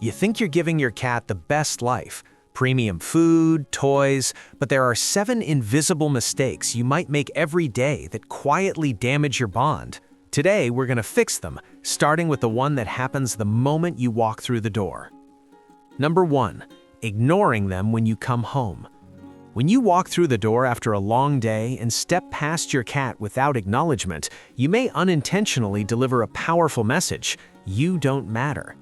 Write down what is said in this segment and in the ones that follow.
You think you're giving your cat the best life, premium food, toys, but there are 7 invisible mistakes you might make every day that quietly damage your bond. Today, we're going to fix them, starting with the one that happens the moment you walk through the door. Number 1. Ignoring them when you come home. When you walk through the door after a long day and step past your cat without acknowledgement, you may unintentionally deliver a powerful message: you don't matter.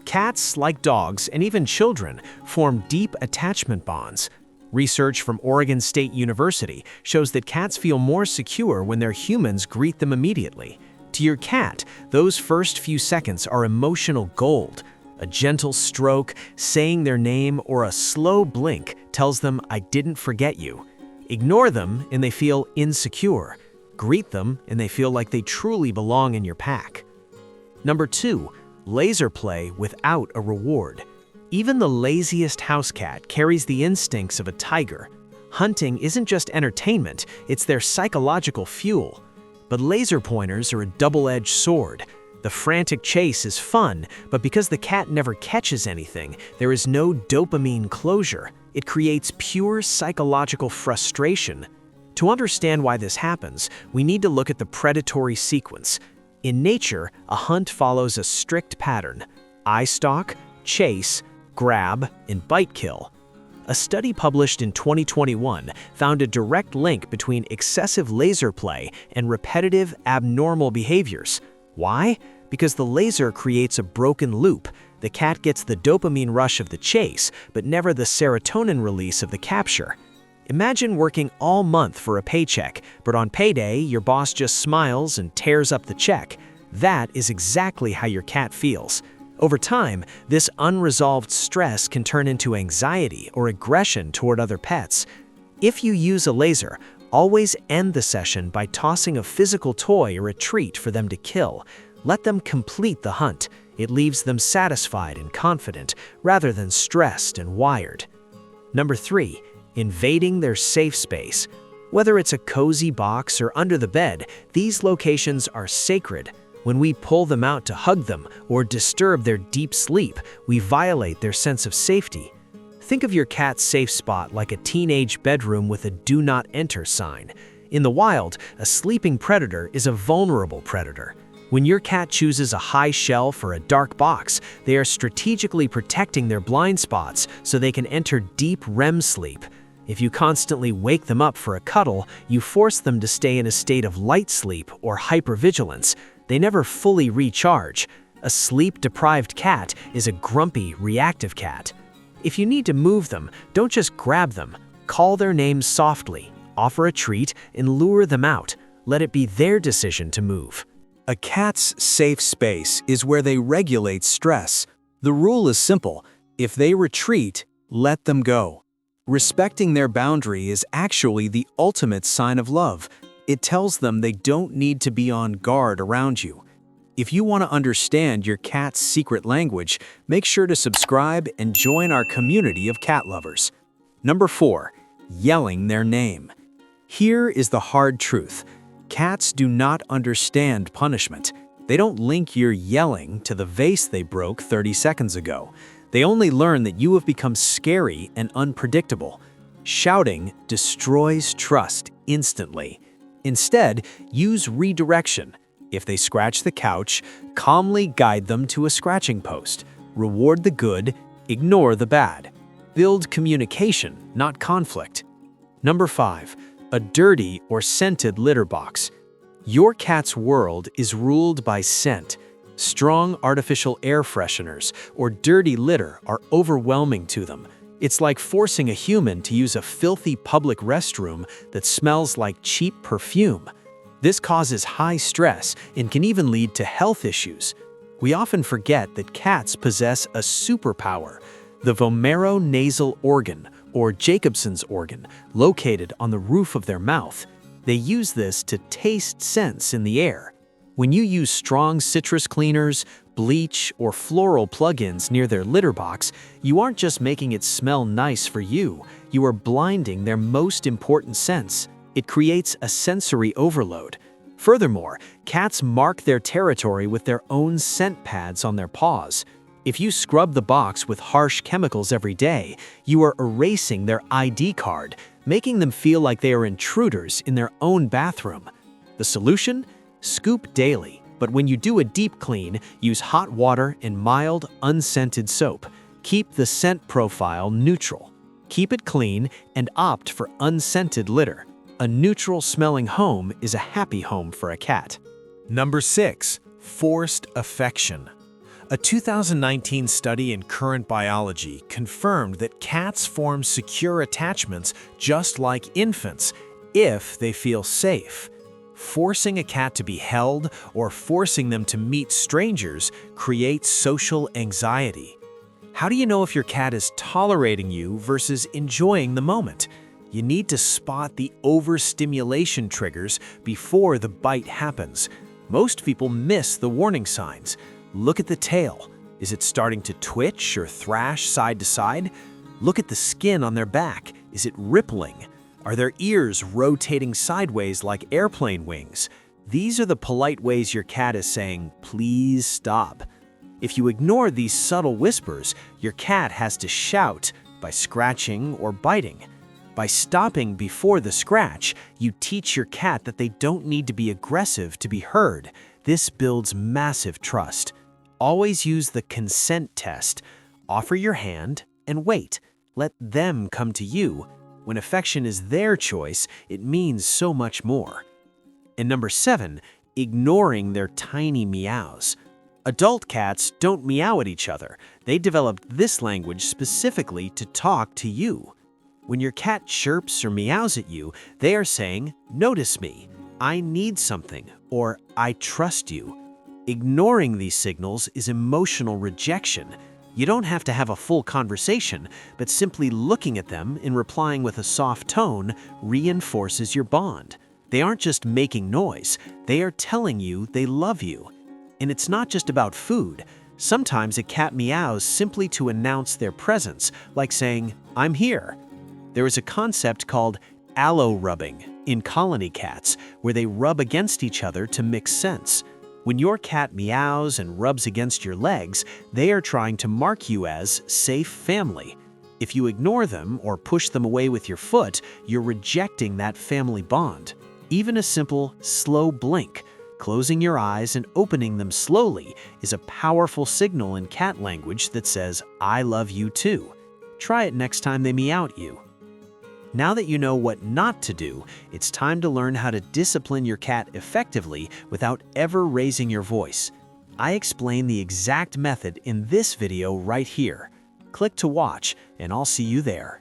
Cats, like dogs and even children, form deep attachment bonds. Research from Oregon State University shows that cats feel more secure when their humans greet them immediately. To your cat, those first few seconds are emotional gold. A gentle stroke, saying their name, or a slow blink tells them, "I didn't forget you." Ignore them and they feel insecure. Greet them and they feel like they truly belong in your pack. Number 2. Laser play without a reward. Even the laziest house cat carries the instincts of a tiger. Hunting isn't just entertainment, it's their psychological fuel. But laser pointers are a double-edged sword. The frantic chase is fun, but because the cat never catches anything, there is no dopamine closure. It creates pure psychological frustration. To understand why this happens, we need to look at the predatory sequence. In nature, a hunt follows a strict pattern: eye stalk, chase, grab, and bite kill. A study published in 2021 found a direct link between excessive laser play and repetitive, abnormal behaviors. Why? Because the laser creates a broken loop. The cat gets the dopamine rush of the chase, but never the serotonin release of the capture. Imagine working all month for a paycheck, but on payday, your boss just smiles and tears up the check. That is exactly how your cat feels. Over time, this unresolved stress can turn into anxiety or aggression toward other pets. If you use a laser, always end the session by tossing a physical toy or a treat for them to kill. Let them complete the hunt. It leaves them satisfied and confident, rather than stressed and wired. Number 3. Invading their safe space. Whether it's a cozy box or under the bed, these locations are sacred. When we pull them out to hug them or disturb their deep sleep, we violate their sense of safety. Think of your cat's safe spot like a teenage bedroom with a "do not enter" sign. In the wild, a sleeping predator is a vulnerable predator. When your cat chooses a high shelf or a dark box, they are strategically protecting their blind spots so they can enter deep REM sleep. If you constantly wake them up for a cuddle, you force them to stay in a state of light sleep or hypervigilance. They never fully recharge. A sleep-deprived cat is a grumpy, reactive cat. If you need to move them, don't just grab them. Call their names softly, offer a treat, and lure them out. Let it be their decision to move. A cat's safe space is where they regulate stress. The rule is simple: if they retreat, let them go. Respecting their boundary is actually the ultimate sign of love. It tells them they don't need to be on guard around you. If you want to understand your cat's secret language, make sure to subscribe and join our community of cat lovers. Number 4. Yelling their name. Here is the hard truth. Cats do not understand punishment. They don't link your yelling to the vase they broke 30 seconds ago. They only learn that you have become scary and unpredictable. Shouting destroys trust instantly. Instead, use redirection. If they scratch the couch, calmly guide them to a scratching post. Reward the good, ignore the bad. Build communication, not conflict. Number 5. A dirty or scented litter box. Your cat's world is ruled by scent. Strong artificial air fresheners or dirty litter are overwhelming to them. It's like forcing a human to use a filthy public restroom that smells like cheap perfume. This causes high stress and can even lead to health issues. We often forget that cats possess a superpower: the vomeronasal organ, or Jacobson's organ, located on the roof of their mouth. They use this to taste scents in the air. When you use strong citrus cleaners, bleach, or floral plugins near their litter box, you aren't just making it smell nice for you, you are blinding their most important sense. It creates a sensory overload. Furthermore, cats mark their territory with their own scent pads on their paws. If you scrub the box with harsh chemicals every day, you are erasing their ID card, making them feel like they are intruders in their own bathroom. The solution? Scoop daily, but when you do a deep clean, use hot water and mild, unscented soap. Keep the scent profile neutral. Keep it clean and opt for unscented litter. A neutral-smelling home is a happy home for a cat. Number 6. Forced affection. A 2019 study in Current Biology confirmed that cats form secure attachments just like infants if they feel safe. Forcing a cat to be held or forcing them to meet strangers creates social anxiety. How do you know if your cat is tolerating you versus enjoying the moment? You need to spot the overstimulation triggers before the bite happens. Most people miss the warning signs. Look at the tail. Is it starting to twitch or thrash side to side? Look at the skin on their back. Is it rippling? Are their ears rotating sideways like airplane wings? These are the polite ways your cat is saying, "Please stop." If you ignore these subtle whispers, your cat has to shout by scratching or biting. By stopping before the scratch, you teach your cat that they don't need to be aggressive to be heard. This builds massive trust. Always use the consent test. Offer your hand and wait. Let them come to you. When affection is their choice, it means so much more. And number 7, ignoring their tiny meows. Adult cats don't meow at each other. They developed this language specifically to talk to you. When your cat chirps or meows at you, they are saying, "Notice me, I need something," or "I trust you." Ignoring these signals is emotional rejection. You don't have to have a full conversation, but simply looking at them and replying with a soft tone reinforces your bond. They aren't just making noise, they are telling you they love you. And it's not just about food. Sometimes a cat meows simply to announce their presence, like saying, "I'm here." There is a concept called allo rubbing in colony cats, where they rub against each other to mix scents. When your cat meows and rubs against your legs, they are trying to mark you as safe family. If you ignore them or push them away with your foot, you're rejecting that family bond. Even a simple, slow blink, closing your eyes and opening them slowly, is a powerful signal in cat language that says, "I love you too." Try it next time they meow at you. Now that you know what not to do, it's time to learn how to discipline your cat effectively without ever raising your voice. I explain the exact method in this video right here. Click to watch, and I'll see you there.